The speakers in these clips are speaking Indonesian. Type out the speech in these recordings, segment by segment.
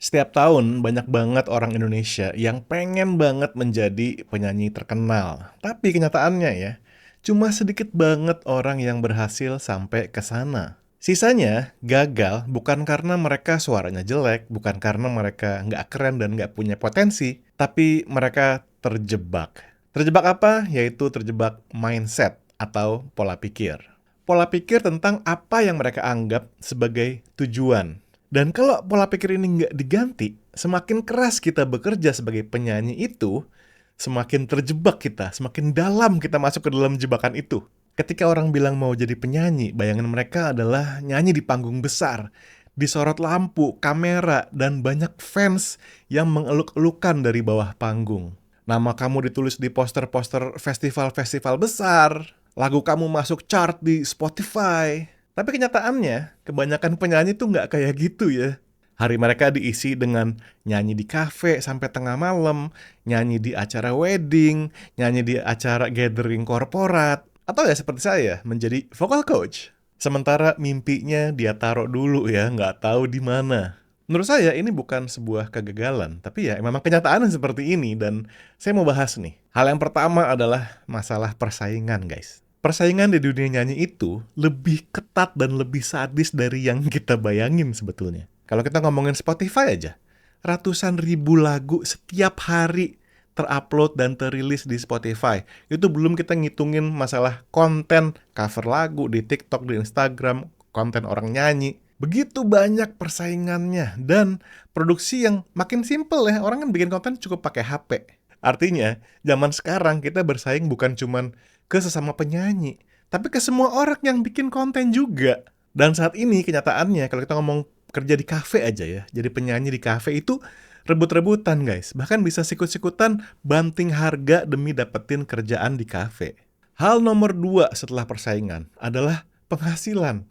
Setiap tahun banyak banget orang Indonesia yang pengen banget menjadi penyanyi terkenal. Tapi kenyataannya ya, cuma sedikit banget orang yang berhasil sampai ke sana. Sisanya gagal bukan karena mereka suaranya jelek, bukan karena mereka nggak keren dan nggak punya potensi, tapi mereka terjebak. Terjebak apa? Yaitu terjebak mindset atau pola pikir. Pola pikir tentang apa yang mereka anggap sebagai tujuan. Dan kalau pola pikir ini nggak diganti, semakin keras kita bekerja sebagai penyanyi itu, semakin terjebak kita, semakin dalam kita masuk ke dalam jebakan itu. Ketika orang bilang mau jadi penyanyi, bayangan mereka adalah nyanyi di panggung besar, disorot lampu, kamera, dan banyak fans yang mengeluk-elukan dari bawah panggung. Nama kamu ditulis di poster-poster festival-festival besar, lagu kamu masuk chart di Spotify. Tapi kenyataannya, kebanyakan penyanyi tuh nggak kayak gitu ya. Hari mereka diisi dengan nyanyi di kafe sampai tengah malam, nyanyi di acara wedding, nyanyi di acara gathering korporat, atau ya seperti saya, menjadi vocal coach. Sementara mimpinya dia taruh dulu ya, nggak tahu di mana. Menurut saya ini bukan sebuah kegagalan, tapi ya memang kenyataan seperti ini dan saya mau bahas nih. Hal yang pertama adalah masalah persaingan, guys. Persaingan di dunia nyanyi itu lebih ketat dan lebih sadis dari yang kita bayangin sebetulnya. Kalau kita ngomongin Spotify aja, ratusan ribu lagu setiap hari terupload dan terilis di Spotify. Itu belum kita ngitungin masalah konten cover lagu di TikTok, di Instagram, konten orang nyanyi. Begitu banyak persaingannya dan produksi yang makin simple ya. Orang kan bikin konten cukup pakai HP. Artinya, zaman sekarang kita bersaing bukan cuman ke sesama penyanyi, tapi ke semua orang yang bikin konten juga. Dan saat ini kenyataannya, kalau kita ngomong kerja di kafe aja ya, jadi penyanyi di kafe itu rebut-rebutan guys. Bahkan bisa sikut-sikutan banting harga demi dapetin kerjaan di kafe. Hal nomor 2 setelah persaingan adalah penghasilan.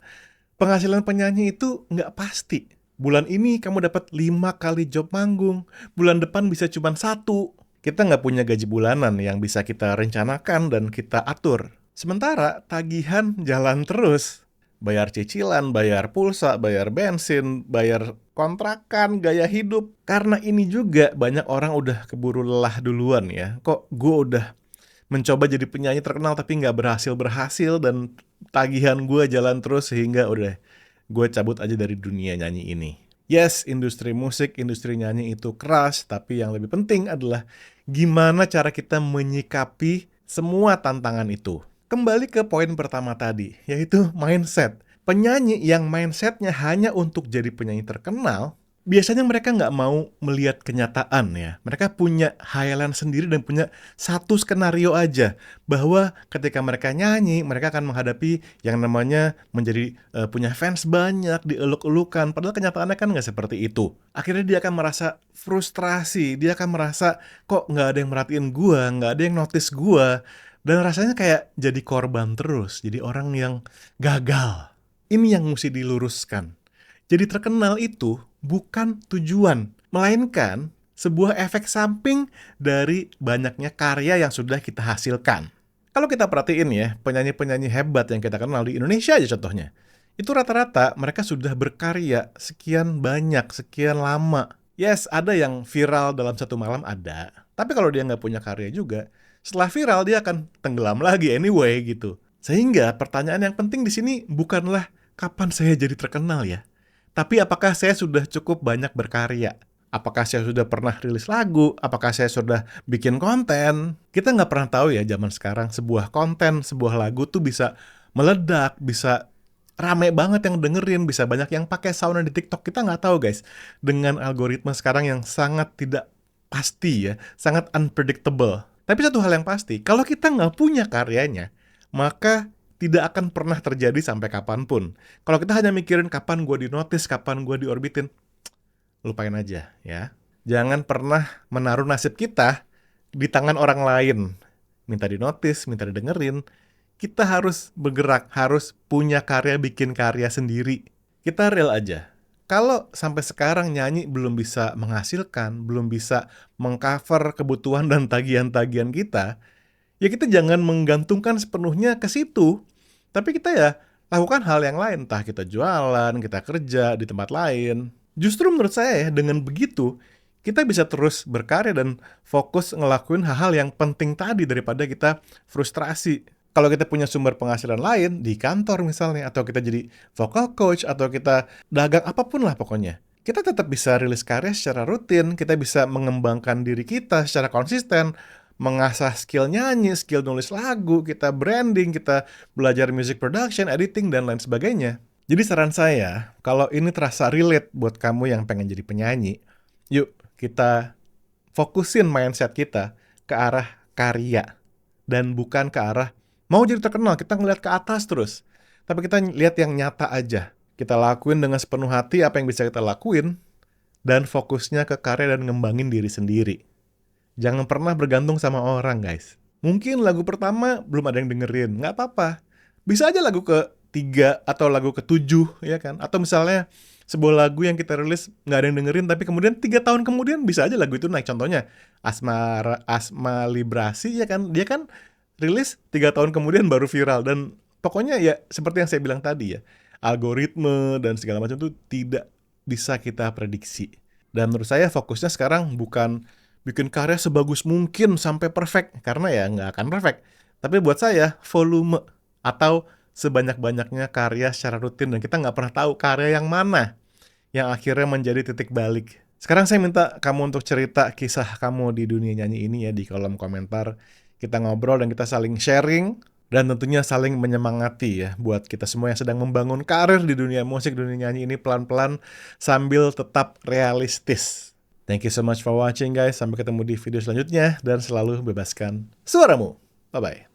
Penghasilan penyanyi itu nggak pasti. Bulan ini kamu dapat 5 kali job manggung, bulan depan bisa cuma 1. Kita nggak punya gaji bulanan yang bisa kita rencanakan dan kita atur. Sementara tagihan jalan terus. Bayar cicilan, bayar pulsa, bayar bensin, bayar kontrakan, gaya hidup. Karena ini juga banyak orang udah keburu lelah duluan ya. Kok gue udah mencoba jadi penyanyi terkenal tapi nggak berhasil-berhasil dan tagihan gue jalan terus sehingga udah gue cabut aja dari dunia nyanyi ini. Yes, industri musik, industri nyanyi itu keras, tapi yang lebih penting adalah gimana cara kita menyikapi semua tantangan itu. Kembali ke poin pertama tadi, yaitu mindset. Penyanyi yang mindsetnya hanya untuk jadi penyanyi terkenal, biasanya mereka nggak mau melihat kenyataan ya. Mereka punya hayalan sendiri dan punya satu skenario aja. Bahwa ketika mereka nyanyi, mereka akan menghadapi yang namanya menjadi punya fans banyak, dieluk-elukan. Padahal kenyataannya kan nggak seperti itu. Akhirnya dia akan merasa frustrasi. Dia akan merasa, kok nggak ada yang merhatiin gua, nggak ada yang notice gua. Dan rasanya kayak jadi korban terus. Jadi orang yang gagal. Ini yang mesti diluruskan. Jadi terkenal itu bukan tujuan, melainkan sebuah efek samping dari banyaknya karya yang sudah kita hasilkan. Kalau kita perhatiin ya, penyanyi-penyanyi hebat yang kita kenal di Indonesia aja contohnya, itu rata-rata mereka sudah berkarya sekian banyak, sekian lama. Yes, ada yang viral dalam satu malam ada, tapi kalau dia nggak punya karya juga, setelah viral dia akan tenggelam lagi anyway gitu. Sehingga pertanyaan yang penting di sini bukanlah kapan saya jadi terkenal ya, tapi apakah saya sudah cukup banyak berkarya? Apakah saya sudah pernah rilis lagu? Apakah saya sudah bikin konten? Kita nggak pernah tahu ya zaman sekarang sebuah konten, sebuah lagu tuh bisa meledak, bisa rame banget yang dengerin, bisa banyak yang pakai soundnya di TikTok. Kita nggak tahu guys. Dengan algoritma sekarang yang sangat tidak pasti ya, sangat unpredictable. Tapi satu hal yang pasti, kalau kita nggak punya karyanya, maka tidak akan pernah terjadi sampai kapanpun. Kalau kita hanya mikirin kapan gue di-notice, kapan gue diorbitin, lupain aja ya. Jangan pernah menaruh nasib kita di tangan orang lain. Minta di-notice, minta didengerin. Kita harus bergerak, harus punya karya, bikin karya sendiri. Kita real aja. Kalau sampai sekarang nyanyi belum bisa menghasilkan, belum bisa mengcover kebutuhan dan tagihan-tagihan kita, ya kita jangan menggantungkan sepenuhnya ke situ. Tapi kita ya lakukan hal yang lain, entah kita jualan, kita kerja di tempat lain. Justru menurut saya ya, dengan begitu, kita bisa terus berkarya dan fokus ngelakuin hal-hal yang penting tadi daripada kita frustrasi. Kalau kita punya sumber penghasilan lain di kantor misalnya, atau kita jadi vocal coach, atau kita dagang apapun lah pokoknya. Kita tetap bisa rilis karya secara rutin, kita bisa mengembangkan diri kita secara konsisten, mengasah skill nyanyi, skill nulis lagu, kita branding, kita belajar music production, editing, dan lain sebagainya. Jadi saran saya, kalau ini terasa relate buat kamu yang pengen jadi penyanyi, yuk kita fokusin mindset kita ke arah karya dan bukan ke arah mau jadi terkenal. Kita ngeliat ke atas terus, tapi kita lihat yang nyata aja. Kita lakuin dengan sepenuh hati apa yang bisa kita lakuin dan fokusnya ke karya dan ngembangin diri sendiri. Jangan pernah bergantung sama orang, guys. Mungkin lagu pertama belum ada yang dengerin, nggak apa-apa. Bisa aja lagu ke-3 atau lagu ke-7, ya kan? Atau misalnya sebuah lagu yang kita rilis nggak ada yang dengerin, tapi kemudian 3 tahun kemudian bisa aja lagu itu naik. Contohnya, Asma Librasi, ya kan? Dia kan rilis 3 tahun kemudian baru viral. Dan pokoknya ya seperti yang saya bilang tadi ya, algoritma dan segala macam itu tidak bisa kita prediksi. Dan menurut saya fokusnya sekarang bukan bikin karya sebagus mungkin sampai perfect, karena ya nggak akan perfect. Tapi buat saya, volume atau sebanyak-banyaknya karya secara rutin, dan kita nggak pernah tahu karya yang mana yang akhirnya menjadi titik balik. Sekarang saya minta kamu untuk cerita kisah kamu di dunia nyanyi ini ya di kolom komentar. Kita ngobrol dan kita saling sharing, dan tentunya saling menyemangati ya buat kita semua yang sedang membangun karir di dunia musik, dunia nyanyi ini pelan-pelan sambil tetap realistis. Thank you so much for watching guys. Sampai ketemu di video selanjutnya dan selalu bebaskan suaramu. Bye-bye.